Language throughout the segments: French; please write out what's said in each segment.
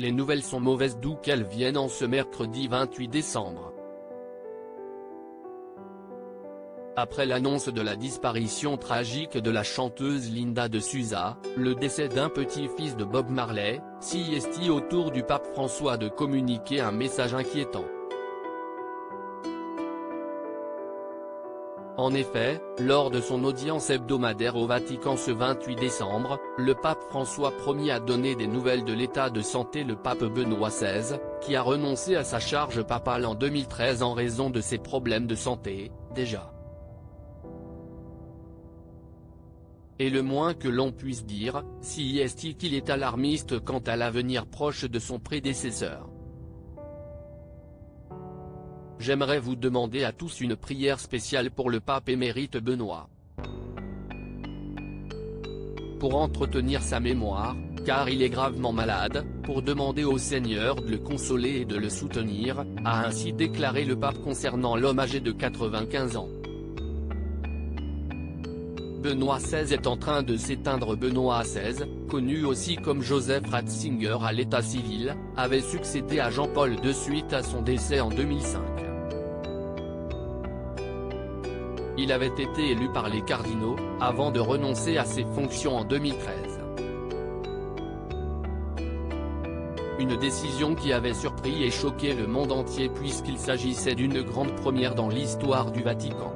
Les nouvelles sont mauvaises d'où qu'elles viennent en ce mercredi 28 décembre. Après l'annonce de la disparition tragique de la chanteuse Linda de Souza, le décès d'un petit-fils de Bob Marley, CEST autour du pape François de communiquer un message inquiétant. En effet, lors de son audience hebdomadaire au Vatican ce 28 décembre, le pape François promit à donner des nouvelles de l'état de santé le pape Benoît XVI, qui a renoncé à sa charge papale en 2013 en raison de ses problèmes de santé, déjà. Et le moins que l'on puisse dire, CEST qu'il est alarmiste quant à l'avenir proche de son prédécesseur. J'aimerais vous demander à tous une prière spéciale pour le pape émérite Benoît. Pour entretenir sa mémoire, car il est gravement malade, pour demander au Seigneur de le consoler et de le soutenir, a ainsi déclaré le pape concernant l'homme âgé de 95 ans. Benoît XVI est en train de s'éteindre. Benoît XVI, connu aussi comme Joseph Ratzinger à l'état civil, avait succédé à Jean-Paul II suite à son décès en 2005. Il avait été élu par les cardinaux, avant de renoncer à ses fonctions en 2013. Une décision qui avait surpris et choqué le monde entier puisqu'il s'agissait d'une grande première dans l'histoire du Vatican.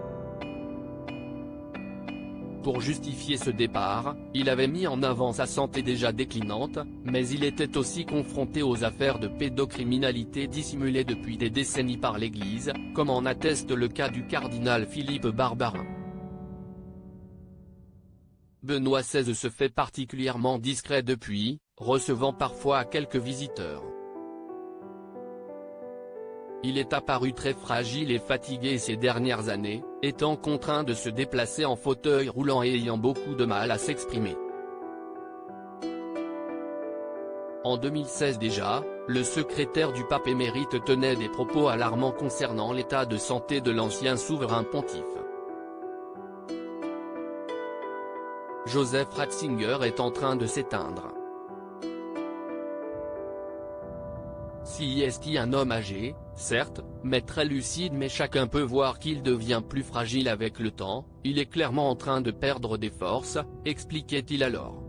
Pour justifier ce départ, il avait mis en avant sa santé déjà déclinante, mais il était aussi confronté aux affaires de pédocriminalité dissimulées depuis des décennies par l'Église, comme en atteste le cas du cardinal Philippe Barbarin. Benoît XVI se fait particulièrement discret depuis, recevant parfois quelques visiteurs. Il est apparu très fragile et fatigué ces dernières années, étant contraint de se déplacer en fauteuil roulant et ayant beaucoup de mal à s'exprimer. En 2016 déjà, le secrétaire du pape émérite tenait des propos alarmants concernant l'état de santé de l'ancien souverain pontife. Joseph Ratzinger est en train de s'éteindre. CEST un homme âgé, certes, mais très lucide, mais chacun peut voir qu'il devient plus fragile avec le temps, il est clairement en train de perdre des forces, expliquait-il alors.